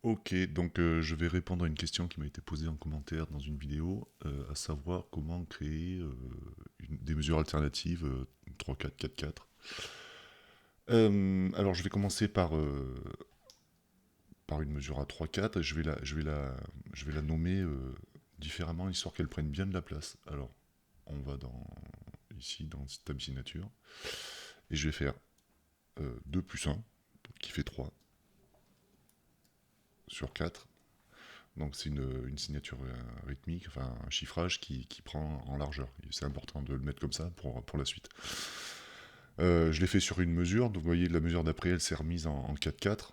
Ok, donc je vais répondre à une question qui m'a été posée en commentaire dans une vidéo, à savoir comment créer des mesures alternatives 3-4, 4-4. Alors je vais commencer par une mesure à 3-4 et je vais la nommer différemment histoire qu'elle prenne bien de la place. Alors on va ici dans table signature et je vais faire 2 plus 1 qui fait 3 sur 4. Donc c'est une signature rythmique, enfin un chiffrage qui prend en largeur. C'est important de le mettre comme ça pour la suite. Je l'ai fait sur une mesure, donc vous voyez la mesure d'après elle s'est remise en 4-4.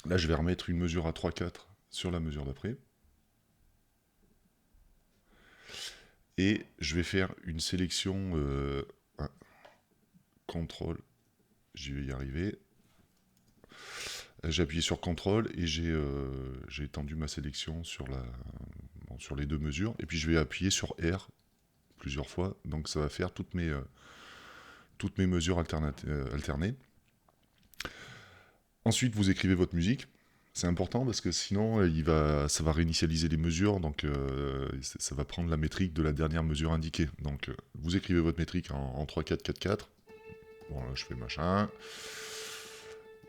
Là je vais remettre une mesure à 3-4 sur la mesure d'après. Et je vais faire une sélection contrôle, j'y vais y arriver. J'ai appuyé sur CTRL et j'ai étendu ma sélection sur les deux mesures. Et puis je vais appuyer sur R plusieurs fois. Donc ça va faire toutes mes mesures alternées. Ensuite, vous écrivez votre musique. C'est important parce que sinon, ça va réinitialiser les mesures, donc ça va prendre la métrique de la dernière mesure indiquée. Donc vous écrivez votre métrique en 3-4-4-4. Bon, là, je fais machin.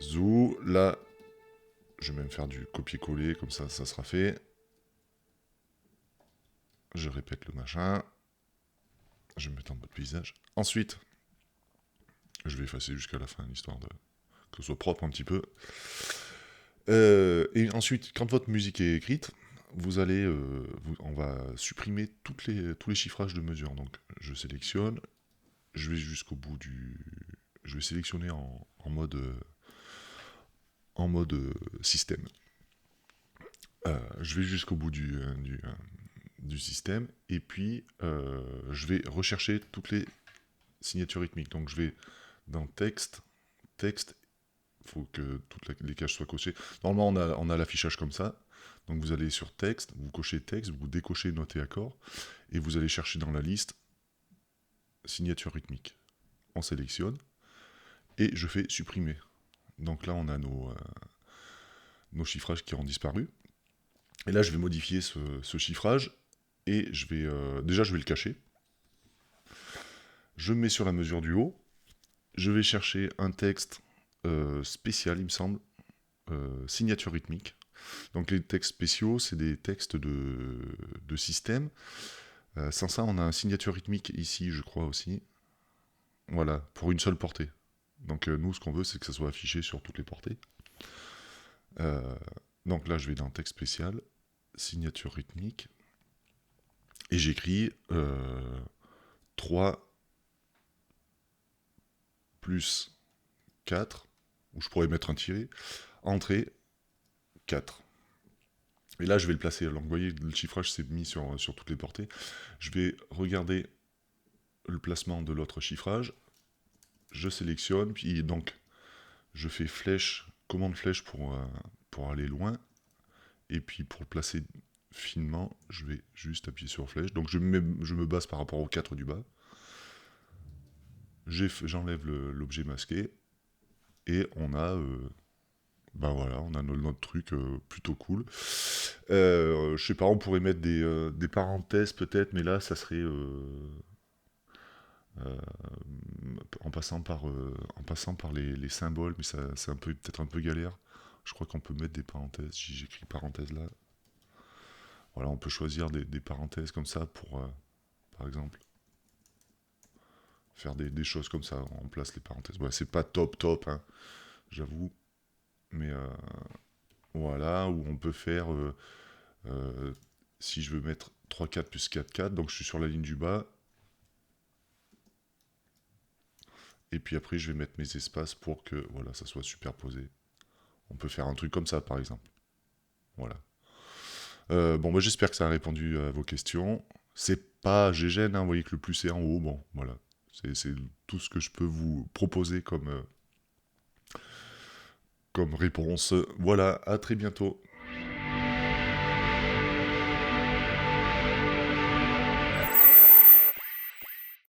Zou. Là, je vais même faire du copier-coller, comme ça sera fait. Je répète le machin. Je vais mettre en mode paysage. Ensuite, je vais effacer jusqu'à la fin, histoire que ce soit propre un petit peu. Et ensuite, quand votre musique est écrite, on va supprimer tous les chiffrages de mesure. Donc, je sélectionne, je vais jusqu'au bout je vais sélectionner en mode système. Je vais jusqu'au bout du système, et puis je vais rechercher toutes les signatures rythmiques. Donc, je vais dans texte, il faut que les cases soient cochées. Normalement, on a l'affichage comme ça. Donc vous allez sur texte, vous cochez texte, vous décochez note et accord, et vous allez chercher dans la liste signature rythmique. On sélectionne, et je fais supprimer. Donc là, on a nos chiffrages qui ont disparu. Et là, je vais modifier ce chiffrage, et déjà, je vais le cacher. Je me mets sur la mesure du haut, je vais chercher un texte spécial, il me semble, signature rythmique. Donc les textes spéciaux, c'est des textes de système. Sans ça, on a un signature rythmique ici, je crois aussi. Voilà, pour une seule portée. Donc nous, ce qu'on veut, c'est que ça soit affiché sur toutes les portées. Euh, donc là, je vais dans texte spécial, signature rythmique, et j'écris 3 plus 4, ou je pourrais mettre un tiré, entrée 4. Et là, je vais le placer. Alors, vous voyez, le chiffrage s'est mis sur toutes les portées. Je vais regarder le placement de l'autre chiffrage. Je sélectionne, puis donc, je fais flèche, commande flèche pour aller loin. Et puis, pour le placer finement, je vais juste appuyer sur flèche. Donc, je me base par rapport au 4 du bas. J'enlève l'objet masqué. Et on a... ben voilà, on a notre truc plutôt cool. Je sais pas, on pourrait mettre des parenthèses peut-être, mais là, ça serait euh, en passant par les symboles, mais c'est peut-être un peu galère. Je crois qu'on peut mettre des parenthèses. Si j'écris parenthèse là, voilà, on peut choisir des parenthèses comme ça pour, par exemple, faire des choses comme ça. On place les parenthèses. Ouais, c'est pas top, hein, j'avoue, mais voilà, où on peut faire euh, si je veux mettre 3-4 plus 4-4, donc je suis sur la ligne du bas, et puis après je vais mettre mes espaces pour que voilà, ça soit superposé. On peut faire un truc comme ça par exemple. Voilà. Bon, bah, j'espère que ça a répondu à vos questions. C'est pas GGN, hein, vous voyez que le plus est en haut. Bon, voilà. C'est tout ce que je peux vous proposer comme réponse. Voilà, à très bientôt.